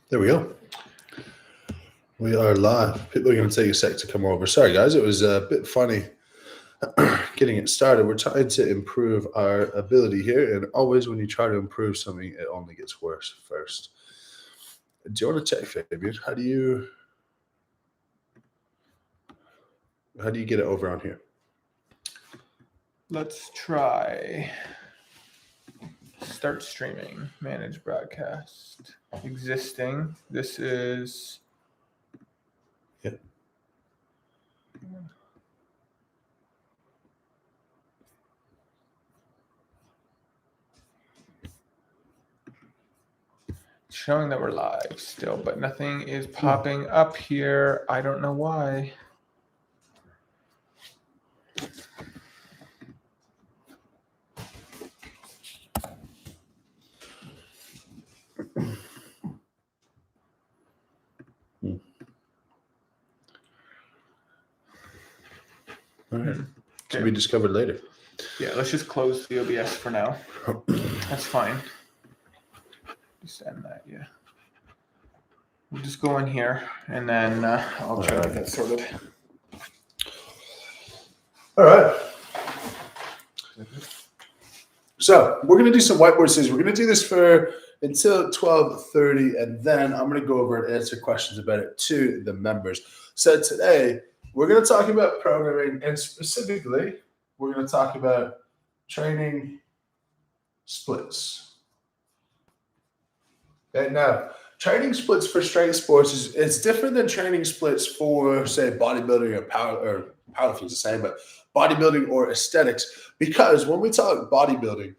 There we go. We are live. People are going to take a sec to come over. Sorry, guys. It was a bit funny getting it started. We're trying to improve our ability here. And always when you try to improve something, it only gets worse first. Do you want to check, Fabian? How do you get it over on here? Let's try start streaming, manage broadcast, existing. This is showing that we're live still, but nothing is popping up here. I don't know why. All right. To be discovered later. Yeah, let's just close the OBS for now. That's fine. Just end that, yeah. We'll just go in here, and then I'll try to get that sorted. All right. So we're going to do some whiteboard studies. We're going to do this for until 12:30, and then I'm going to go over and answer questions about it to the members. So today, we're going to talk about programming, and specifically, we're going to talk about training splits. Okay, now, training splits for strength sports it's different than training splits for, say, bodybuilding or powerlifting, the same, but bodybuilding or aesthetics. Because when we talk bodybuilding,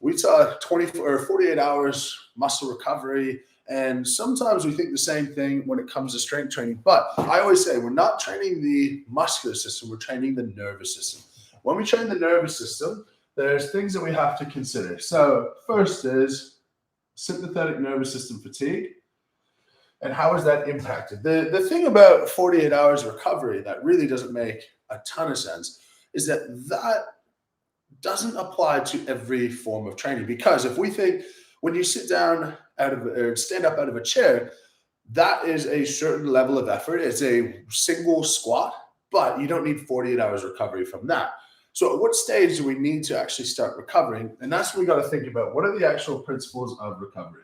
we talk 24 or 48 hours muscle recovery. And sometimes we think the same thing when it comes to strength training. But I always say we're not training the muscular system, we're training the nervous system. When we train the nervous system, there's things that we have to consider. So first is sympathetic nervous system fatigue. And how is that impacted? The thing about 48 hours recovery that really doesn't make a ton of sense is that doesn't apply to every form of training. Because if we think when you sit down or stand up out of a chair, that is a certain level of effort. It's a single squat, but you don't need 48 hours recovery from that. So at what stage do we need to actually start recovering? And that's what we got to think about. What are the actual principles of recovery?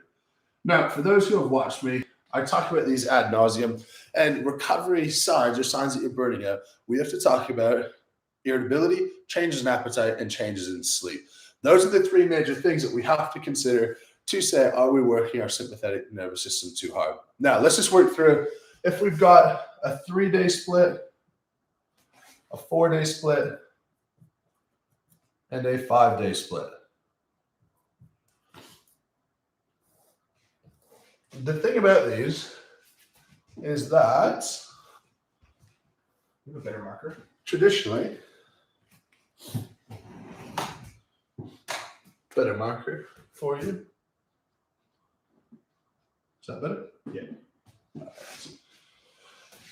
Now, for those who have watched me, I talk about these ad nauseum, and recovery signs or signs that you're burning out. We have to talk about irritability, changes in appetite, and changes in sleep. Those are the three major things that we have to consider to say, are we working our sympathetic nervous system too hard? Now, let's just work through. If we've got a 3-day split, a 4-day split, and a 5-day split. The thing about these is that You have a better marker. Traditionally, better marker for you. Is that better? Yeah.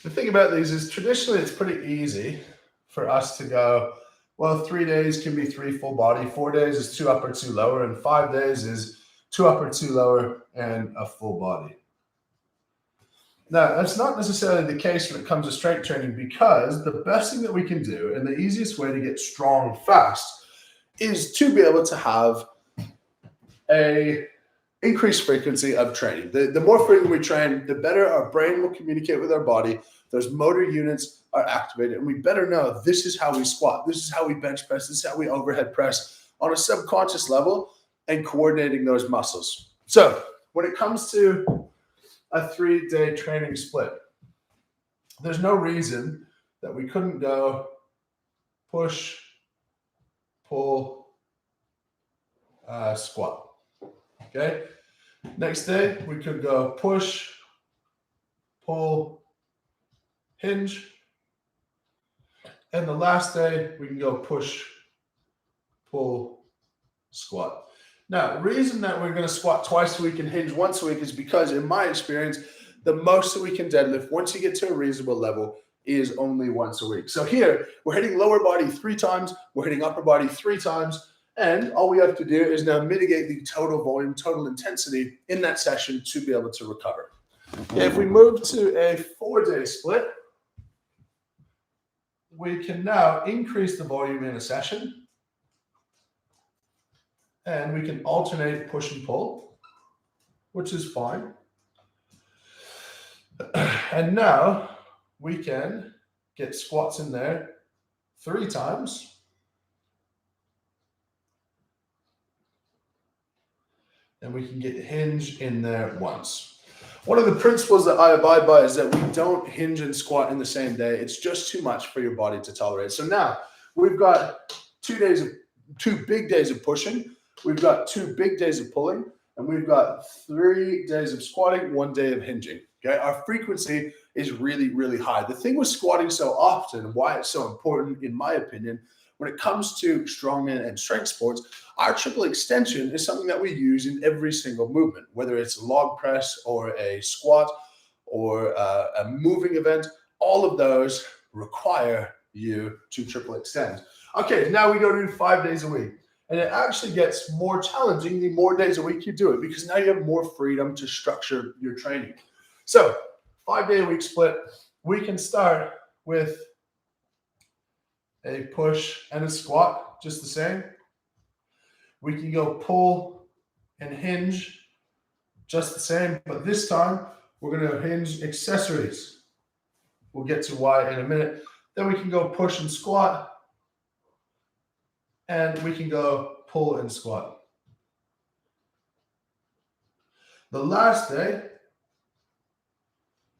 The thing about these is traditionally it's pretty easy for us to go, well, 3 days can be 3 full body, 4 days is 2 upper, 2 lower, and 5 days is 2 upper, 2 lower, and a full body. Now, that's not necessarily the case when it comes to strength training, because the best thing that we can do and the easiest way to get strong fast is to be able to have a increased frequency of training. The more frequent we train, the better our brain will communicate with our body. Those motor units are activated, and we better know this is how we squat, this is how we bench press, this is how we overhead press on a subconscious level, and coordinating those muscles. So when it comes to a 3-day training split, there's no reason that we couldn't go push, pull, squat. Okay. Next day, we could go push, pull, hinge. And the last day, we can go push, pull, squat. Now, the reason that we're going to squat twice a week and hinge once a week is because, in my experience, the most that we can deadlift once you get to a reasonable level is only once a week. So here, we're hitting lower body 3 times, we're hitting upper body 3 times, and all we have to do is now mitigate the total volume, total intensity in that session to be able to recover. If we move to a 4-day split, we can now increase the volume in a session, and we can alternate push and pull, which is fine. And now we can get squats in there 3 times. And we can get hinge in there once. One of the principles that I abide by is that we don't hinge and squat in the same day. It's just too much for your body to tolerate. So now we've got 2 big days of pushing. We've got 2 big days of pulling, and we've got 3 days of squatting, 1 day of hinging. Okay, our frequency is really, really high. The thing with squatting so often, why it's so important, in my opinion, when it comes to strongman and strength sports, our triple extension is something that we use in every single movement, whether it's a log press or a squat or a moving event. All of those require you to triple extend. Okay, now we go to 5 days a week. And it actually gets more challenging the more days a week you do it, because now you have more freedom to structure your training. So 5-day-a-week split, we can start with a push and a squat, just the same. We can go pull and hinge, just the same, but this time we're going to hinge accessories. We'll get to why in a minute. Then we can go push and squat, and we can go pull and squat. The last day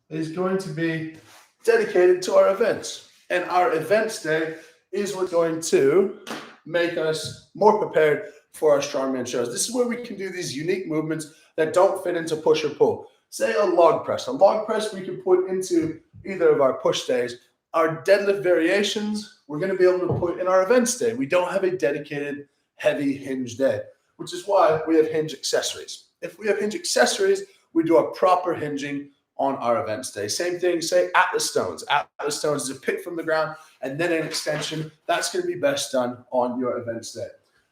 is going to be dedicated to our events, and our events day is what's going to make us more prepared for our strongman shows. This is where we can do these unique movements that don't fit into push or pull. Say a log press. A log press we can put into either of our push days. Our deadlift variations, we're going to be able to put in our events day. We don't have a dedicated heavy hinge day, which is why we have hinge accessories. If we have hinge accessories, we do a proper hinging on our events day. Same thing, say Atlas stones. Atlas stones is a pick from the ground and then an extension. That's going to be best done on your events day.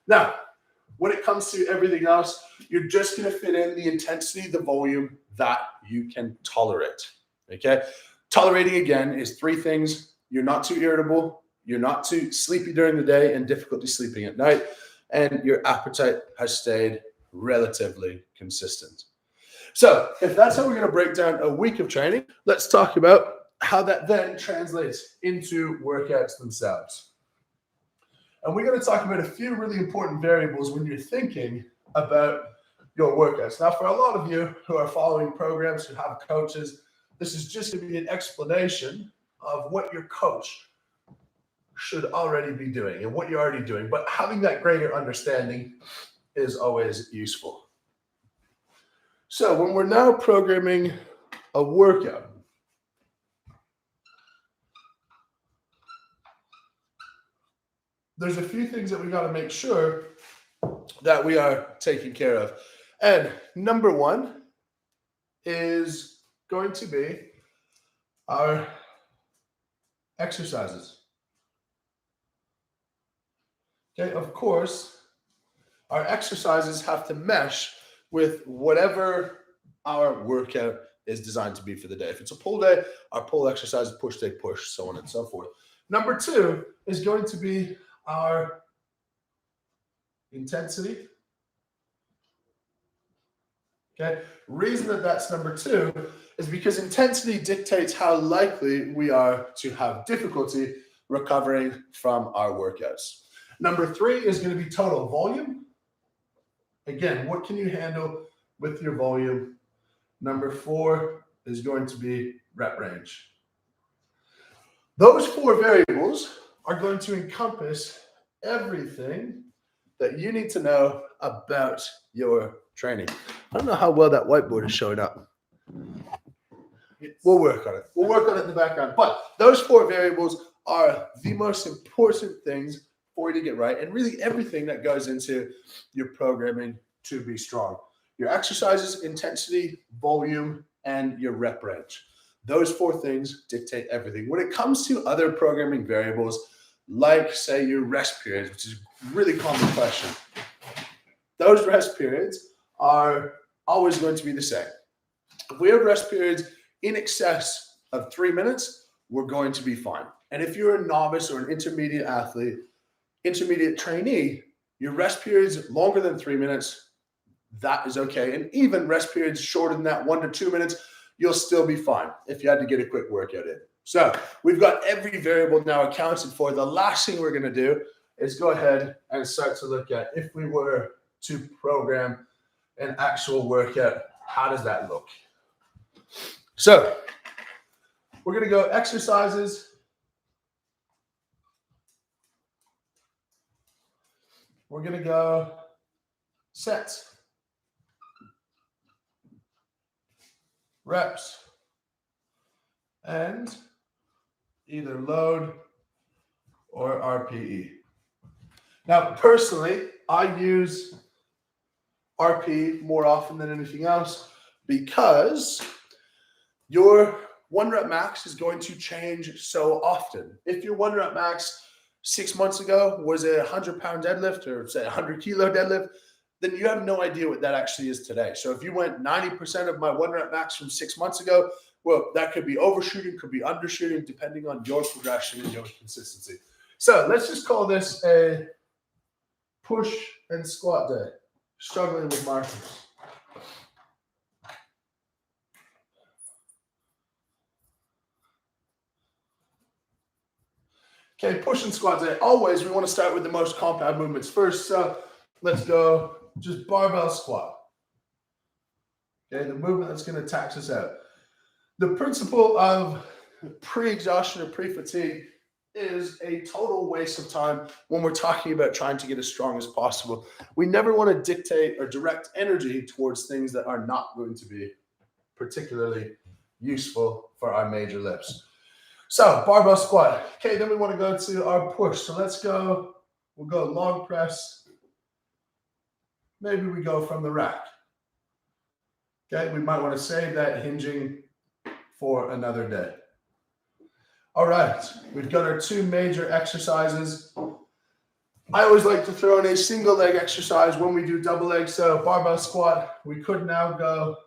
Now, when it comes to everything else, you're just going to fit in the intensity, the volume that you can tolerate. Okay? Tolerating, again, is 3 things. You're not too irritable, you're not too sleepy during the day and difficulty sleeping at night, and your appetite has stayed relatively consistent. So if that's how we're going to break down a week of training, let's talk about how that then translates into workouts themselves. And we're going to talk about a few really important variables when you're thinking about your workouts. Now, for a lot of you who are following programs, who have coaches, this is just going to be an explanation of what your coach should already be doing and what you're already doing. But having that greater understanding is always useful. So when we're now programming a workout, there's a few things that we got to make sure that we are taking care of. And number 1 is going to be our exercises. Okay, of course, our exercises have to mesh with whatever our workout is designed to be for the day. If it's a pull day, our pull exercise, push day, push, so on and so forth. Number 2 is going to be our intensity. Okay, reason that that's number 2 is because intensity dictates how likely we are to have difficulty recovering from our workouts. Number 3 is going to be total volume. Again, what can you handle with your volume? Number 4 is going to be rep range. Those 4 variables are going to encompass everything that you need to know about your training. I don't know how well that whiteboard is showing up. We'll work on it. We'll work on it in the background. But those 4 variables are the most important things for you to get right, and really everything that goes into your programming to be strong. Your exercises, intensity, volume, and your rep range. Those 4 things dictate everything. When it comes to other programming variables, like say your rest periods, which is a really common question, those rest periods are always going to be the same. If we have rest periods in excess of 3 minutes, we're going to be fine. And if you're a novice or an intermediate athlete, intermediate trainee, your rest periods longer than 3 minutes, that is okay. And even rest periods shorter than that, 1 to 2 minutes, you'll still be fine if you had to get a quick workout in. So we've got every variable now accounted for. The last thing we're going to do is go ahead and start to look at, if we were to program an actual workout, how does that look? So we're going to go exercises. We're going to go sets, reps, and either load or RPE. Now, personally, I use RPE more often than anything else because your 1 rep max is going to change so often. If your 1 rep max 6 months ago was a 100-pound deadlift or say 100-kilo deadlift, then you have no idea what that actually is today. So if you went 90% of my 1 rep max from 6 months ago, well, that could be overshooting, could be undershooting, depending on your progression and your consistency. So let's just call this a push and squat day. Struggling with markers. Okay, push and squat day. Always, we want to start with the most compound movements first. So let's go just barbell squat. Okay, the movement that's going to tax us out. The principle of pre-exhaustion or pre-fatigue is a total waste of time when we're talking about trying to get as strong as possible. We never want to dictate or direct energy towards things that are not going to be particularly useful for our major lifts. So barbell squat. Okay, then we want to go to our push. So let's go, we'll go log press. Maybe we go from the rack. Okay, we might want to save that hinging for another day. All right, we've got our 2 major exercises. I always like to throw in a single leg exercise when we do double leg. So barbell squat, we could now go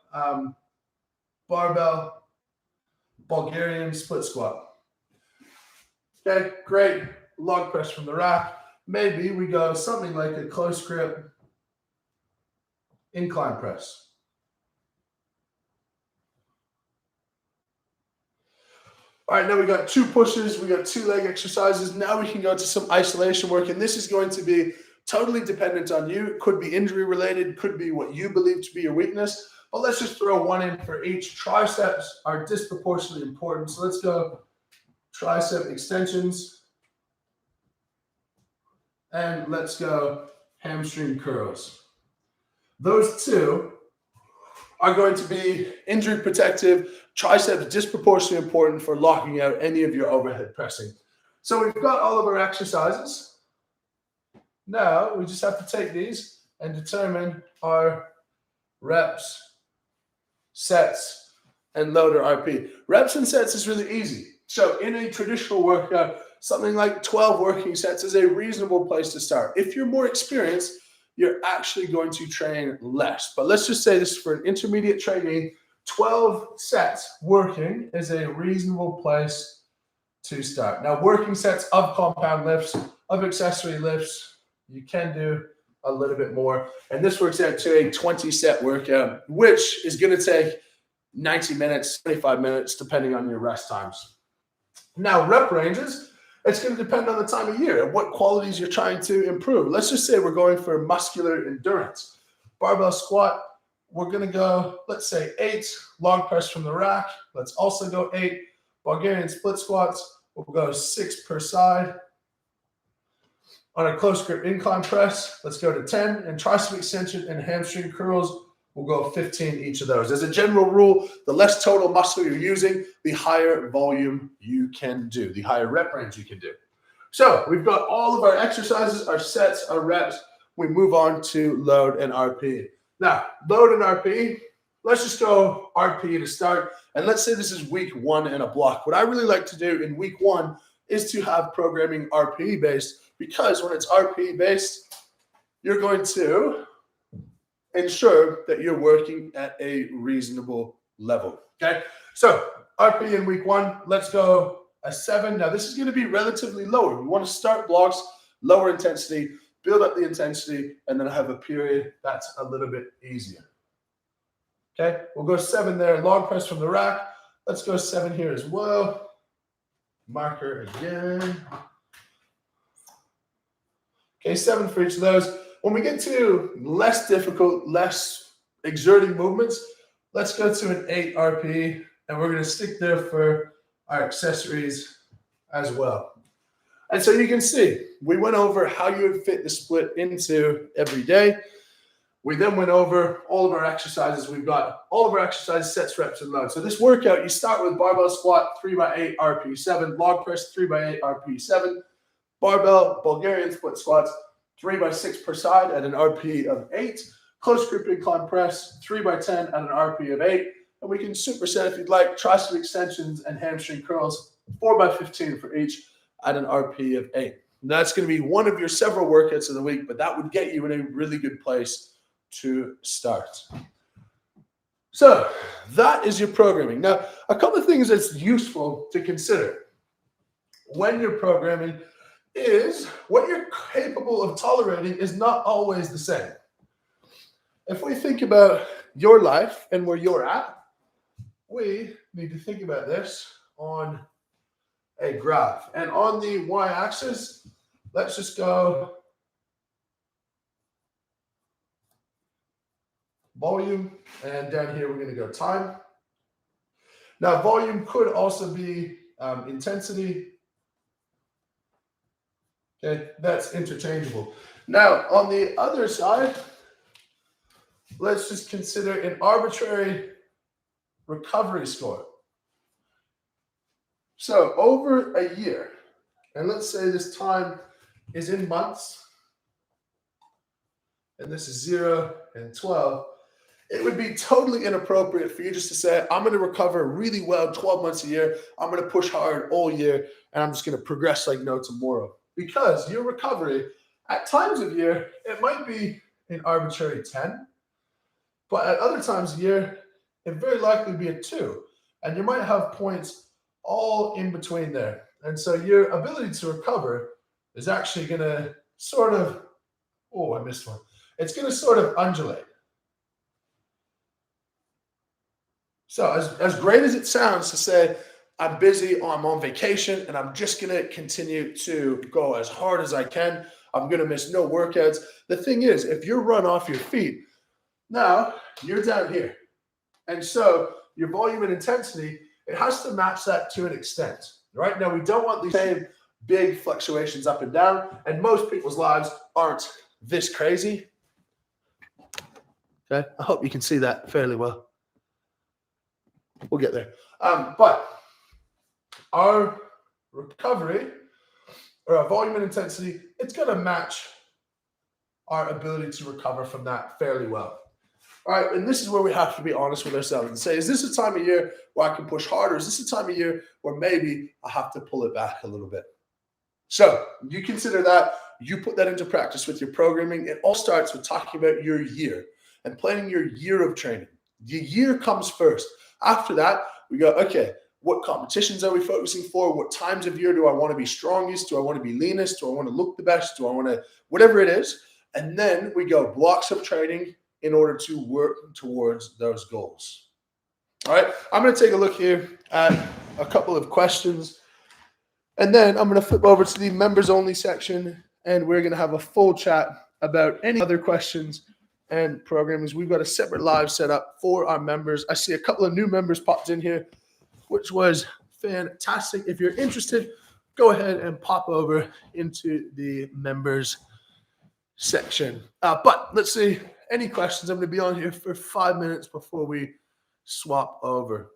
barbell Bulgarian split squat. Okay, great. Log press from the rack. Maybe we go something like a close grip incline press. All right, now we got 2 pushes, we got 2 leg exercises. Now we can go to some isolation work, and this is going to be totally dependent on you. It could be injury related, could be what you believe to be your weakness, but let's just throw 1 in for each. Triceps are disproportionately important, so let's go tricep extensions, and let's go hamstring curls. Those 2 are going to be injury protective. Triceps disproportionately important for locking out any of your overhead pressing. So we've got all of our exercises. Now we just have to take these and determine our reps, sets, and load or RP. Reps and sets is really easy. So in a traditional workout, something like 12 working sets is a reasonable place to start. If you're more experienced, you're actually going to train less. But let's just say this for an intermediate trainee, 12 sets working is a reasonable place to start. Now, working sets of compound lifts, of accessory lifts, you can do a little bit more. And this works out to a 20-set workout, which is going to take 90 minutes, 25 minutes, depending on your rest times. Now, rep ranges, it's going to depend on the time of year and what qualities you're trying to improve. Let's just say we're going for muscular endurance. Barbell squat, we're going to go, let's say 8 log press from the rack. Let's also go 8 Bulgarian split squats. We'll go 6 per side. On a close grip incline press, let's go to 10. And tricep extension and hamstring curls, we'll go 15 each of those. As a general rule, the less total muscle you're using, the higher volume you can do, the higher rep range you can do. So we've got all of our exercises, our sets, our reps. We move on to load and RP. Now, load and RP, let's just go RP to start. And let's say this is week 1 in a block. What I really like to do in week 1 is to have programming RP based, because when it's RP based, you're going to ensure that you're working at a reasonable level. Okay, so RP in week 1, let's go a 7. Now this is going to be relatively lower. We want to start blocks, lower intensity, build up the intensity, and then have a period that's a little bit easier. Okay, we'll go 7 there. Log press from the rack. Let's go 7 here as well. Marker again. Okay, 7 for each of those. When we get to less difficult, less exerting movements, let's go to an 8 RP, and we're going to stick there for our accessories as well. And so you can see, we went over how you would fit the split into every day. We then went over all of our exercises. We've got all of our exercises, sets, reps, and loads. So this workout, you start with barbell squat, 3x8 RP7, log press, 3x8 RP7, barbell Bulgarian split squats, 3x6 per side at an RP of 8, close grip incline press, 3x10 at an RP of 8, and we can superset if you'd like, tricep extensions and hamstring curls, 4x15 for each at an RP of 8. And that's going to be one of your several workouts of the week, but that would get you in a really good place to start. So that is your programming. Now, a couple of things that's useful to consider when you're programming is what you're capable of tolerating is not always the same. If we think about your life and where you're at, we need to think about this on a graph. And on the y-axis, let's just go volume, and down here we're going to go time. Now, volume could also be intensity. Okay, that's interchangeable. Now, on the other side, let's just consider an arbitrary recovery score. So over a year, and let's say this time is in months, and this is 0 and 12, it would be totally inappropriate for you just to say, I'm going to recover really well 12 months a year. I'm going to push hard all year, and I'm just going to progress like no tomorrow. Because your recovery, at times of year, it might be an arbitrary 10, but at other times of year, it very likely be a 2. And you might have points all in between there. And so your ability to recover is actually going to sort of, oh, I missed one. It's going to sort of undulate. So as great as it sounds to say, I'm busy, or I'm on vacation, and I'm just going to continue to go as hard as I can. I'm going to miss no workouts. The thing is, if you're run off your feet, now you're down here. And so your volume and intensity, it has to match that to an extent. Right now, we don't want these same big fluctuations up and down, and most people's lives aren't this crazy. Okay, I hope you can see that fairly well. We'll get there. But our recovery, or our volume and intensity, it's going to match our ability to recover from that fairly well. All right, and this is where we have to be honest with ourselves and say, is this a time of year where I can push harder? Is this a time of year where maybe I have to pull it back a little bit? So you consider that, you put that into practice with your programming. It all starts with talking about your year and planning your year of training. The year comes first. After that, we go, okay, what competitions are we focusing for? What times of year do I want to be strongest? Do I want to be leanest? Do I want to look the best? Do I want to, whatever it is. And then we go blocks of training in order to work towards those goals. All right, I'm going to take a look here at a couple of questions. And then I'm going to flip over to the members only section, and we're going to have a full chat about any other questions and programmings. We've got a separate live set up for our members. I see a couple of new members popped in here, which was fantastic. If you're interested, go ahead and pop over into the members section. But let's see, any questions? I'm going to be on here for 5 minutes before we swap over.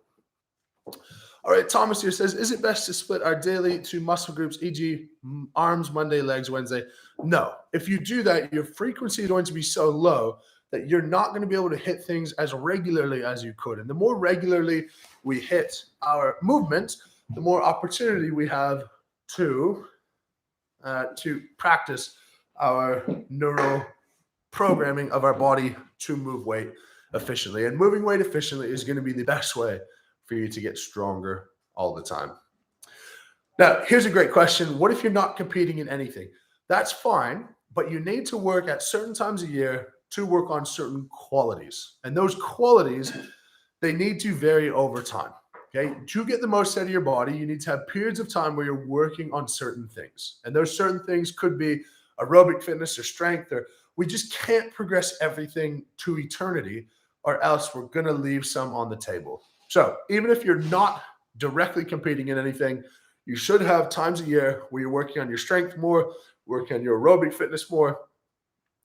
All right, Thomas here says, is it best to split our daily to muscle groups, e.g. arms Monday, legs Wednesday? No. If you do that, your frequency is going to be so low that you're not going to be able to hit things as regularly as you could. And the more regularly we hit our movement, the more opportunity we have to practice our neural programming of our body to move weight efficiently. And moving weight efficiently is going to be the best way for you to get stronger all the time. Now, here's a great question. What if you're not competing in anything? That's fine, but you need to work at certain times a year to work on certain qualities. And those qualities, they need to vary over time. Okay. To get the most out of your body, you need to have periods of time where you're working on certain things. And those certain things could be aerobic fitness or strength, or we just can't progress everything to eternity, or else we're going to leave some on the table. So even if you're not directly competing in anything, you should have times a year where you're working on your strength more, working on your aerobic fitness more,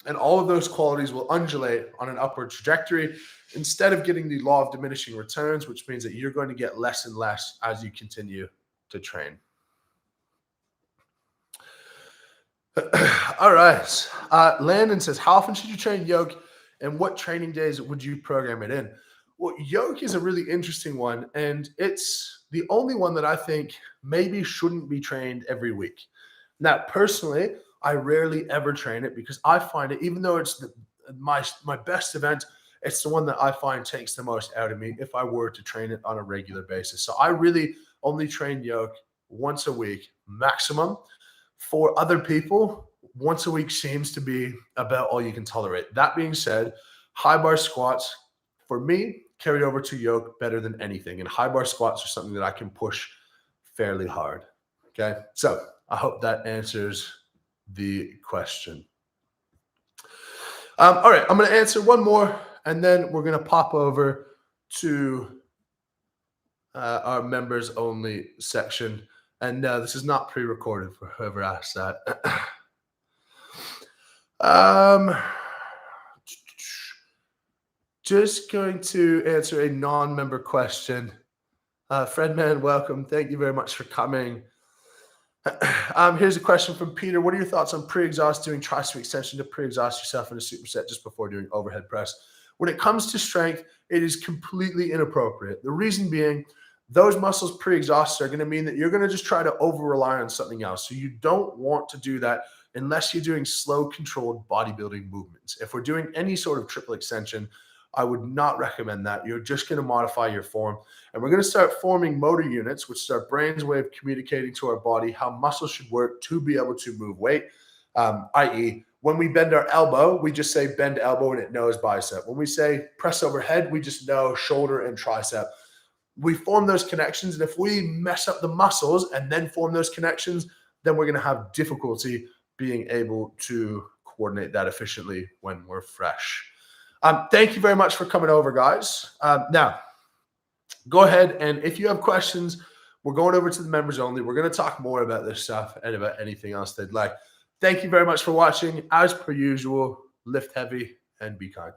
and all of those qualities will undulate on an upward trajectory instead of getting the law of diminishing returns, which means that you're going to get less and less as you continue to train. All right. Landon says, how often should you train yoke and what training days would you program it in? Well, yoke is a really interesting one, and it's the only one that I think maybe shouldn't be trained every week. Now, personally, I rarely ever train it because I find it, even though it's my best event, it's the one that I find takes the most out of me if I were to train it on a regular basis. So I really only train yoke once a week maximum. For other people, once a week seems to be about all you can tolerate. That being said, high bar squats, for me, carry over to yoke better than anything. And high bar squats are something that I can push fairly hard. Okay, so I hope that answers the question. All right, I'm going to answer one more, and then we're going to pop over to our members only section. And this is not pre-recorded for whoever asked that. Just going to answer a non-member question. Fredman, welcome. Thank you very much for coming. Here's a question from Peter. What are your thoughts on pre-exhaust, doing tricep extension to pre-exhaust yourself in a superset just before doing overhead press? When it comes to strength, it is completely inappropriate. The reason being, those muscles pre-exhaust are going to mean that you're going to just try to over-rely on something else. So you don't want to do that unless you're doing slow, controlled bodybuilding movements. If we're doing any sort of triple extension, I would not recommend that. You're just going to modify your form. And we're going to start forming motor units, which is our brain's way of communicating to our body how muscles should work to be able to move weight, i.e., when we bend our elbow, we just say bend elbow and it knows bicep. When we say press overhead, we just know shoulder and tricep. We form those connections, and if we mess up the muscles and then form those connections, then we're going to have difficulty being able to coordinate that efficiently when we're fresh. Thank you very much for coming over, guys. Now, go ahead, and if you have questions, we're going over to the members only. We're going to talk more about this stuff and about anything else they'd like. Thank you very much for watching. As per usual, lift heavy and be kind.